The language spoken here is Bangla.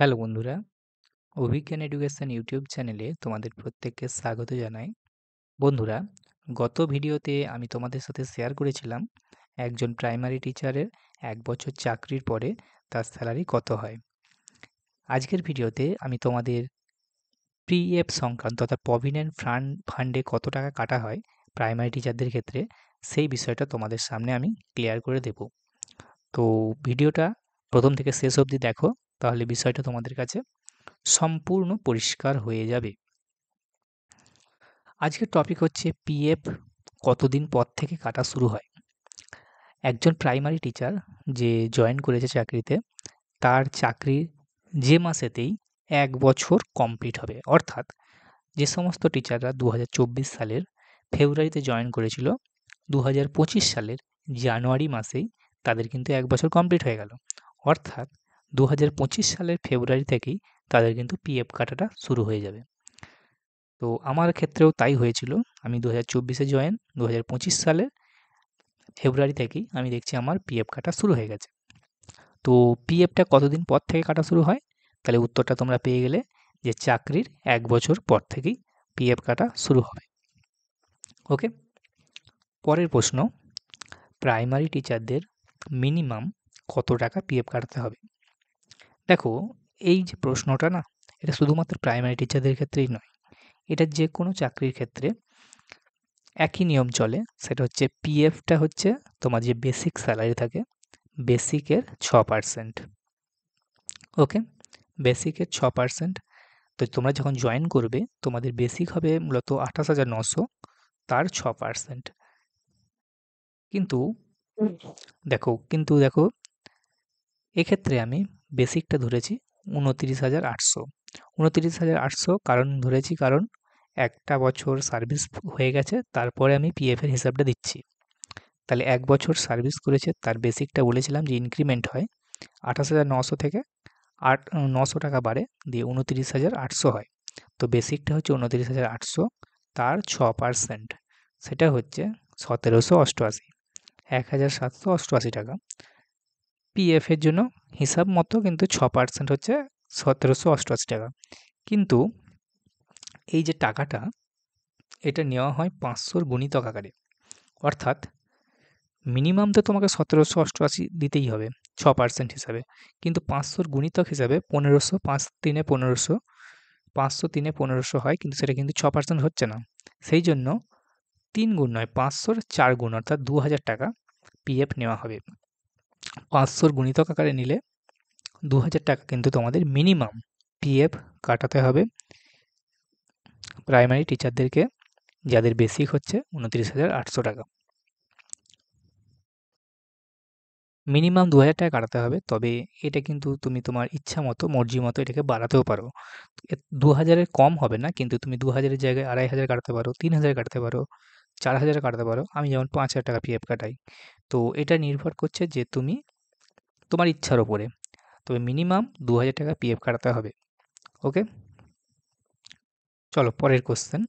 হ্যালো বন্ধুরা, অভিজ্ঞান এডুকেশন ইউটিউব চ্যানেলে তোমাদের প্রত্যেককে স্বাগত জানাই। বন্ধুরা, গত ভিডিওতে আমি তোমাদের সাথে শেয়ার করেছিলাম একজন প্রাইমারি টিচারের ১ বছর চাকরির পরে তার স্যালারি কত হয়। আজকের ভিডিওতে আমি তোমাদের পিএফ সংক্রান্ত অর্থাৎ প্রভিডেন্ট ফান্ডে কত টাকা কাটা হয় প্রাইমারি টিচারদের ক্ষেত্রে, সেই বিষয়টা তোমাদের সামনে আমি ক্লিয়ার করে দেব। তো ভিডিওটা প্রথম থেকে শেষ অবধি দেখো, তাহলে বিষয়টা তোমাদের কাছে সম্পূর্ণ পরিষ্কার হয়ে যাবে। আজকের টপিক হচ্ছে পিএফ কতদিন পর থেকে কাটা শুরু হয়। একজন প্রাইমারি টিচার যে জয়েন করেছে চাকরিতে, তার চাকরির যে মাসেতেই ১ বছর কমপ্লিট হবে। অর্থাৎ যে সমস্ত টিচাররা ২০২৪ সালের ফেব্রুয়ারিতে জয়েন করেছিল, ২০২৫ সালের জানুয়ারি মাসেই তাদের কিন্তু ১ বছর কমপ্লিট হয়ে গেল। অর্থাৎ ২০২৫ সালের ফেব্রুয়ারি থেকেই তাদের কিন্তু পিএফ কাটাটা শুরু হয়ে যাবে। তো আমার ক্ষেত্রেও তাই হয়েছিল। আমি ২০২৪ জয়েন, ২০২৫ সালের ফেব্রুয়ারি থেকেই আমি দেখছি আমার পিএফ কাটা শুরু হয়ে গেছে। তো পিএফটা কতদিন পর থেকে কাটা শুরু হয়? তাহলে উত্তরটা তোমরা পেয়ে গেলে যে চাকরির ১ বছর পর থেকেই পিএফ কাটা শুরু হবে। ওকে? পরের প্রশ্ন, প্রাইমারি টিচারদের মিনিমাম কত টাকা পিএফ কাটাতে হবে? দেখো, এই যে প্রশ্নটা না, এটা শুধুমাত্র প্রাইমারি টিচারদের ক্ষেত্রেই নয়। এটা যেকোনো চাকরির ক্ষেত্রে একই নিয়ম চলে। সেটা হচ্ছে পিএফটা হচ্ছে তোমার যে বেসিক স্যালারি থাকে, বেসিকের ৬%। ওকে? বেসিকের ৬%। তো তোমরা যখন জয়েন করবে, তোমাদের বেসিক হবে মূলত ২৮,৯০০, তার ৬%। কিন্তু দেখো, এক্ষেত্রে আমি বেসিকটা ধরেছি ২৯,৮০০। ২৯,৮০০ কারণ ধরেছি, কারণ একটা বছর সার্ভিস হয়ে গেছে, তারপরে আমি পিএফের হিসাবটা দিচ্ছি। তাহলে ১ বছর সার্ভিস করেছে, তার বেসিকটা বলেছিলাম যে ইনক্রিমেন্ট হয় ২৮,৯০০ থেকে ৯০০ টাকা বাড়ে, দিয়ে ২৯,৮০০ হয়। তো বেসিকটা হচ্ছে ২৯,৮০০, তার ৬%, সেটা হচ্ছে ১৭৮৮, ১,৭৮৮ টাকা। পিএফের জন্য হিসাব মতো কিন্তু ৬% হচ্ছে ১৭৮৮ টাকা। কিন্তু এই যে টাকাটা, এটা নেওয়া হয় ৫০০ গুণিতক আকারে। অর্থাৎ মিনিমাম তো তোমাকে ১৭৮৮ দিতেই হবে ৬% হিসাবে। কিন্তু ৫০০ গুণিতক হিসাবে ১৫০০, ৫ তিনে ১৫০০, ৫০০ তিনে ১৫০০ হয়, কিন্তু সেটা কিন্তু ৬% হচ্ছে না। সেই জন্য ৩ গুণ নয়, ৫০০র ৪ গুণ অর্থাৎ ২,০০০ টাকা পিএফ নেওয়া হবে। ৫০০ গুণিতক আকারে নিলে ২,০০০ টাকা কিন্তু তোমাদের মিনিমাম পিএফ কাটাতে হবে প্রাইমারি টিচারদেরকে, যাদের বেসিক হচ্ছে ২৯,৮০০ টাকা। মিনিমাম ২,০০০ টাকা কাটাতে হবে। তবে এটা কিন্তু তুমি তোমার ইচ্ছা মতো, মর্জি মতো এটাকে বাড়াতেও পারো। ২,০০০ এর কম হবে না, কিন্তু তুমি ২,০০০ এর জায়গায় ২,৫০০ কাটাতে পারো, ৩,০০০ কাটাতে পারো, ৪,০০০ কাটাতে পারো। আমি যেমন ৫,০০০ টাকা পিএফ কাটাই। তো এটা নির্ভর করছে যে তুমি তোমার ইচ্ছার ওপরে। তবে মিনিমাম ২,০০০ টাকা পিএফ কাটাতে হবে। ওকে? চলো পরের কোয়েশ্চেন।